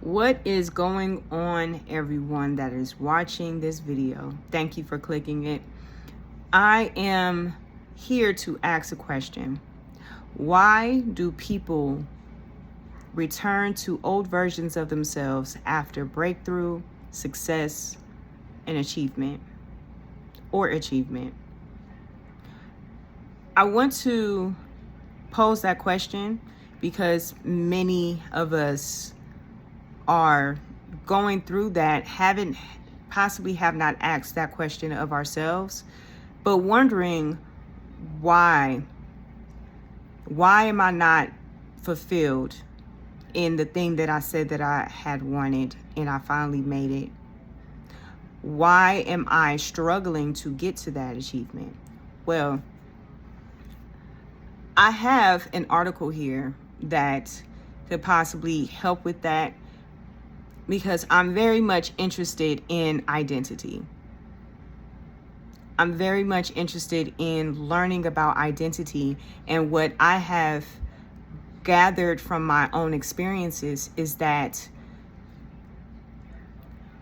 What is going on, everyone that is watching this video? Thank you for clicking it. I am here to ask a question. Why do people return to old versions of themselves after breakthrough, success, and achievement? I want to pose that question because many of us are going through that, have not asked that question of ourselves, but wondering why am I not fulfilled in the thing that I said that I had wanted and I finally made it? Why am I struggling to get to that achievement? Well, I have an article here that could possibly help with that, because I'm very much interested in identity. I'm very much interested in learning about identity, and what I have gathered from my own experiences is that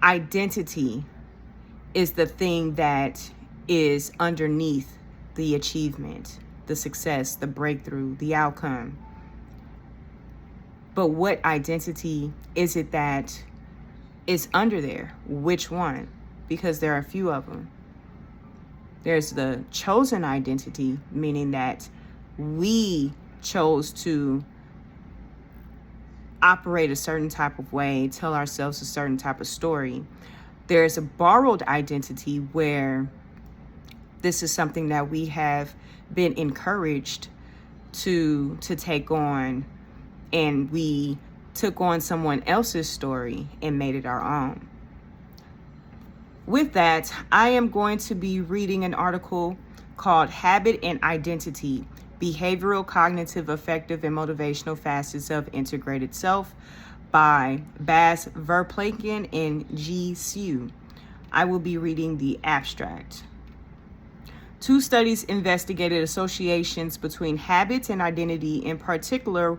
identity is the thing that is underneath the achievement, the success, the breakthrough, the outcome. But what identity is it that is under there? Which one? Because there are a few of them. There's the chosen identity, meaning that we chose to operate a certain type of way, tell ourselves a certain type of story. There's a borrowed identity, where this is something that we have been encouraged to take on, and we took on someone else's story and made it our own. With that, I am going to be reading an article called Habit and Identity: Behavioral, Cognitive, Affective, and Motivational Facets of Integrated Self by Bas Verplaken and Ji Hsu. I will be reading the abstract. 2 studies investigated associations between habits and identity, in particular,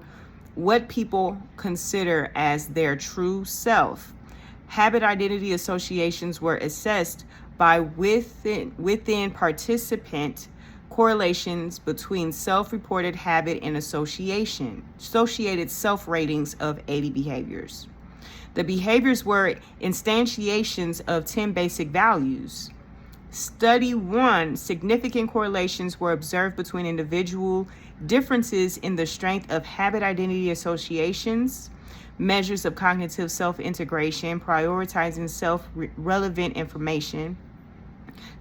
what people consider as their true self. Habit identity associations were assessed by within participant correlations between self-reported habit and associated self-ratings of 80 behaviors. The behaviors were instantiations of 10 basic values. Study 1, significant correlations were observed between individual differences in the strength of habit identity associations, measures of cognitive self-integration, prioritizing self-relevant information,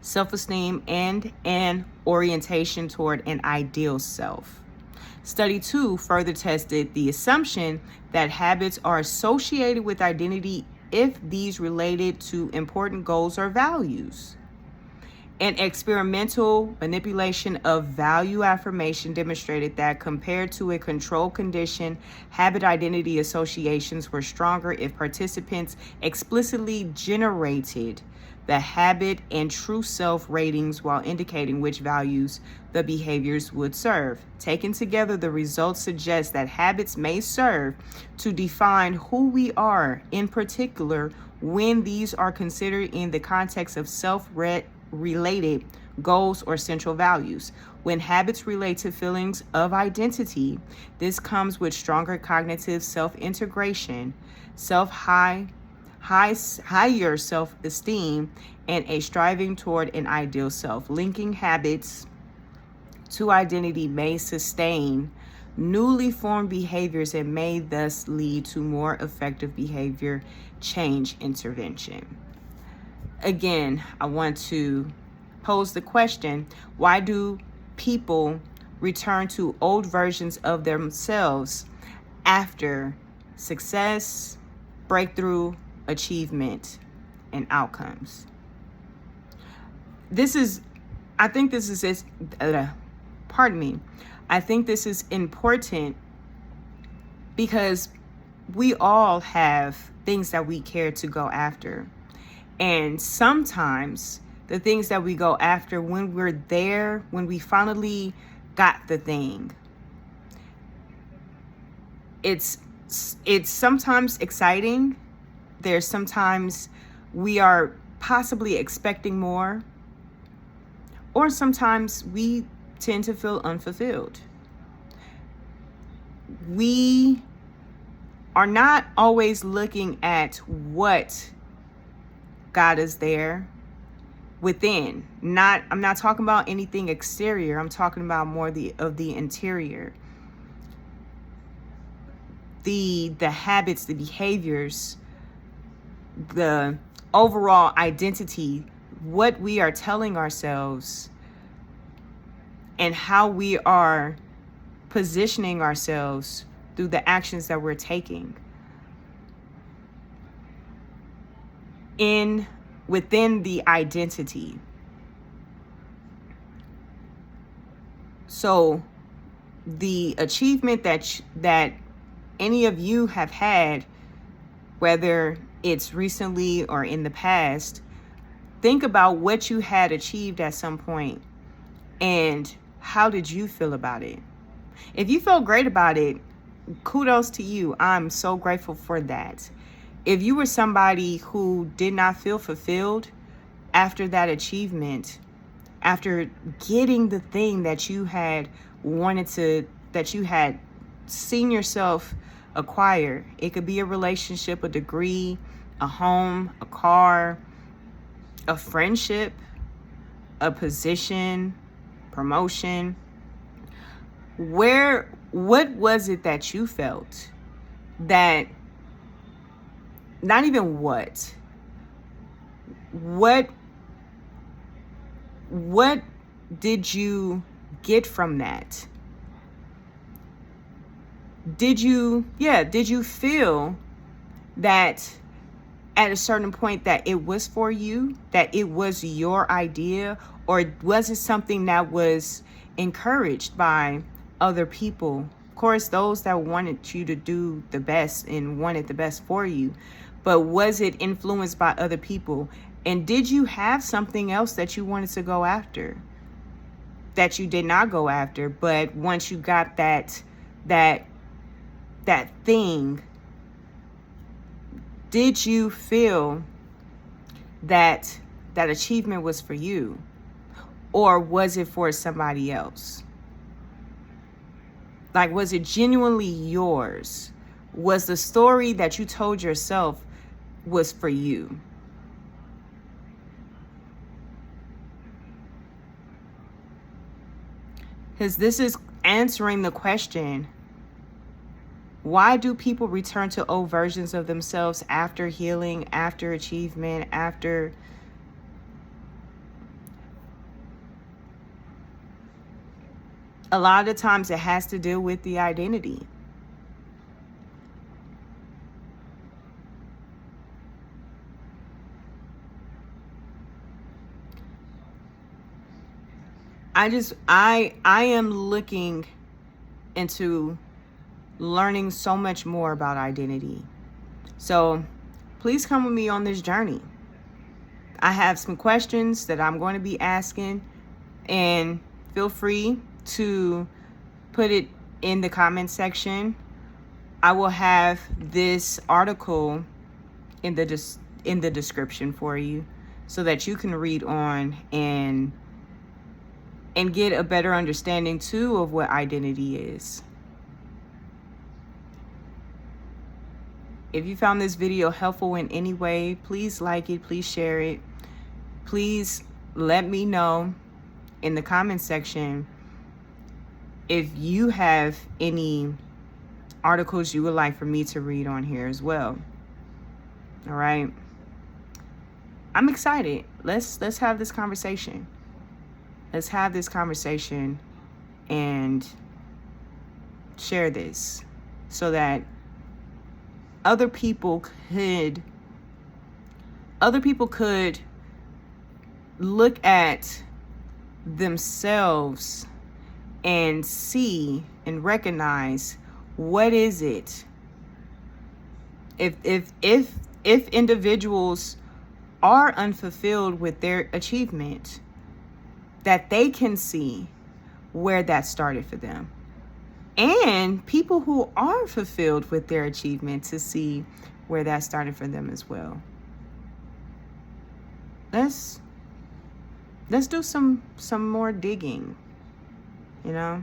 self-esteem, and an orientation toward an ideal self. Study 2 further tested the assumption that habits are associated with identity if these related to important goals or values. An experimental manipulation of value affirmation demonstrated that, compared to a control condition, habit identity associations were stronger if participants explicitly generated the habit and true self ratings while indicating which values the behaviors would serve. Taken together, the results suggest that habits may serve to define who we are, in particular when these are considered in the context of self-related goals or central values. When habits relate to feelings of identity, this comes with stronger cognitive self-integration, higher self-esteem, and a striving toward an ideal self. Linking habits to identity may sustain newly formed behaviors and may thus lead to more effective behavior change intervention. Again, I want to pose the question, why do people return to old versions of themselves after success, breakthrough, achievement, and outcomes? I think this is important because we all have things that we care to go after. And sometimes the things that we go after, when we're there, when we finally got the thing, it's It's sometimes exciting. There's sometimes we are possibly expecting more, or sometimes we tend to feel unfulfilled. We are not always looking at what God is there within. I'm not talking about anything exterior. I'm talking about more of the interior. The habits, the behaviors, the overall identity, what we are telling ourselves, and how we are positioning ourselves through the actions that we're taking within the identity. So the achievement that any of you have had, whether it's recently or in the past, think about what you had achieved at some point and how did you feel about it. If you felt great about it, kudos to you. I'm so grateful for that. If you were somebody who did not feel fulfilled after that achievement, after getting the thing that you had that you had seen yourself acquire, it could be a relationship, a degree, a home, a car, a friendship, a position, promotion. What was it that you felt that, not even what did you get from that? Did you feel that at a certain point that it was for you, that it was your idea, or was it something that was encouraged by other people? Of course, those that wanted you to do the best and wanted the best for you, but was it influenced by other people? And did you have something else that you wanted to go after that you did not go after, but once you got that thing, did you feel that achievement was for you, or was it for somebody else? Like, was it genuinely yours? Was the story that you told yourself was for you? Because this is answering the question, why do people return to old versions of themselves after healing, after achievement, after... A lot of times it has to do with the identity. I am looking into learning so much more about identity. So please come with me on this journey. I have some questions that I'm going to be asking, and feel free to put it in the comment section. I will have this article in the description for you so that you can read on and get a better understanding too of what identity is. If you found this video helpful in any way, please like it, please share it. Please let me know in the comment section if you have any articles you would like for me to read on here as well. All right. I'm excited. Let's have this conversation. Let's have this conversation and share this so that other people could look at themselves and see and recognize, what is it? If individuals are unfulfilled with their achievement, that they can see where that started for them. and people who are fulfilled with their achievement to see where that started for them as well. Let's do some more digging, you know?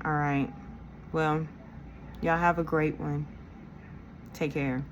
All right. Well, y'all have a great one. Take care.